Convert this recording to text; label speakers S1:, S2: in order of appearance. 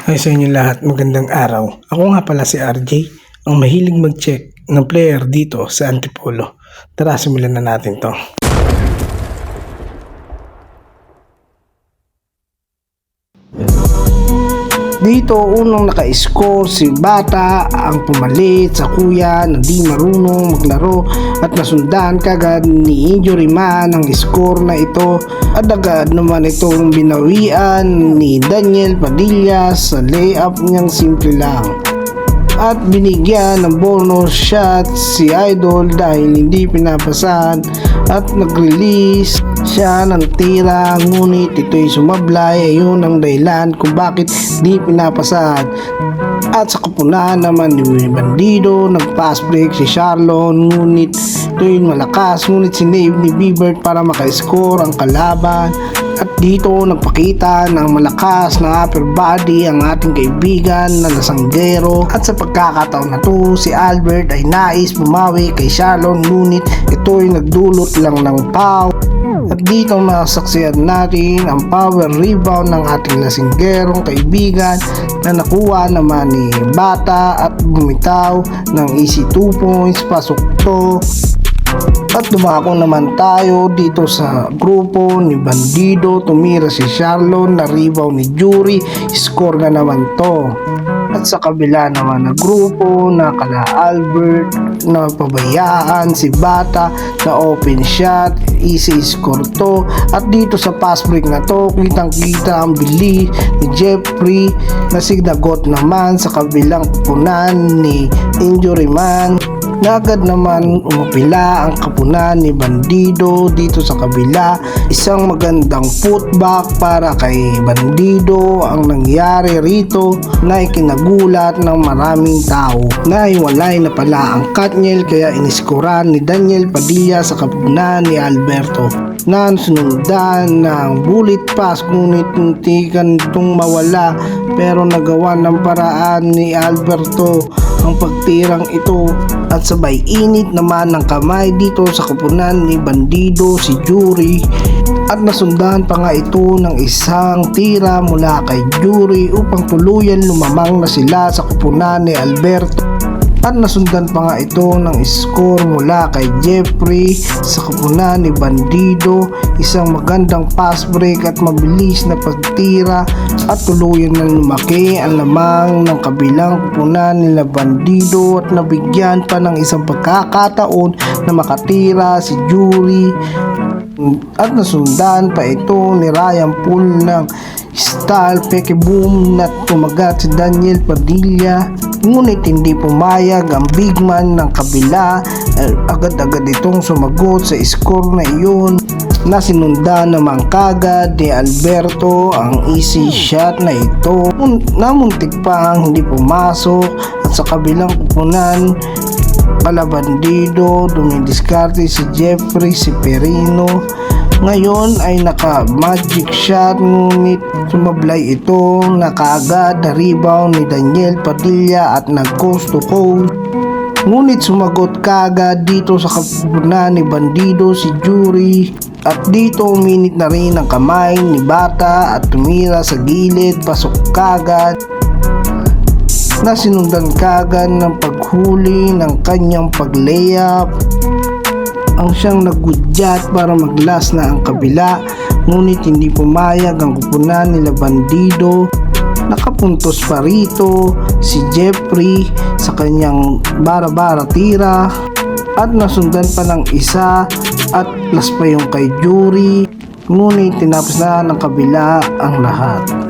S1: Hi sa inyo lahat, magandang araw. Ako nga pala si RJ, ang mahilig mag-check ng player dito sa Antipolo. Tara, simulan na natin to. Dito unang naka-score si Bata, ang pumalit sa kuya na di marunong maglaro at nasundan kagad ni Injury Man ang score na ito at agad naman itong binawian ni Daniel Padilla sa layup niyang simple lang. At binigyan ng bonus shot si Idol dahil hindi pinapasahan at nag-release siya ng tira, ngunit ito'y sumablay. Ayun ang dahilan kung bakit di pinapasahan. At sa kapunahan naman ni Bandido, nag-pass break si Charlon, ngunit ito'y malakas, ngunit sinave ni Bibert para maka-score ang kalaban. At dito nagpakita ng malakas na upper body ang ating kaibigan na lasanggero. At sa pagkakataon na to, si Albert ay nais bumawi kay Charlon, ngunit ito'y nagdulot lang ng foul. At dito masaksihan natin ang power rebound ng ating lasinggerong kaibigan na nakuha naman ni Bata at bumitaw ng easy 2 points. Pasok to. At dumako naman tayo dito sa grupo ni Bandido. Tumira si Charlon, na rebound ni Jury, score na naman to. At sa kabila naman na grupo na kala Albert, na pabayaan si Bata na open shot, easy score to. At dito sa pass break na to, kitang kita ang bilis ni Jeffrey na signagot naman sa kabilang punan ni Injury Man. Agad naman umapila ang kapunan ni Bandido dito sa kabila. Isang magandang putback para kay Bandido ang nangyari rito na ikinagulat ng maraming tao. Naiwalay na pala ang Katniel kaya iniskoran ni Daniel Padilla sa kapunan ni Alberto na sunundan ng bullet pass, ngunit muntikan itong mawala pero nagawa ng paraan ni Alberto ang pagtirang ito. At sabay init naman ng kamay dito sa kapunan ni Bandido si Jury at nasundan pa nga ito ng isang tira mula kay Jury upang tuluyan lumamang na sila sa kapunan ni Alberto. At nasundan pa nga ito ng score mula kay Jeffrey sa kapunan ni Bandido. Isang magandang pass break at mabilis na pagtira at tuluyan na lumaki ang lamang ng kabilang kapunan nila Bandido at nabigyan pa ng isang pagkakataon na makatira si Jury. At nasundan pa ito ni Ryan Poole ng style peke boom na tumagat si Daniel Padilla, ngunit hindi pumayag ang big man ng kabila. Agad-agad itong sumagot sa score na iyon na sinundan naman kagad ni Alberto ang easy shot na ito na muntik pang hindi pumasok. At sa kabilang kupunan kala Bandido, dumidiskarte si Jeffrey, si Perino. Ngayon ay naka magic shot, ngunit sumablay ito na kaagad na rebound ni Daniel Padilla at nag coast to coast. Ngunit sumagot kaagad dito sa kapunan ni Bandido si Jury. At dito uminit na rin ang kamay ni Bata at tumira sa gilid, pasok kaagad na sinundan kaagad ng paghuli ng kanyang pag-layup. Ang siyang nagudyat para maglas na ang kabila, ngunit hindi pumayag ang kupunan nila Bandido. Nakapuntos pa rito si Jeffrey sa kanyang bara-bara tira at nasundan pa ng isa at plus pa yung kay Jury, ngunit tinapos na ng kabila ang lahat.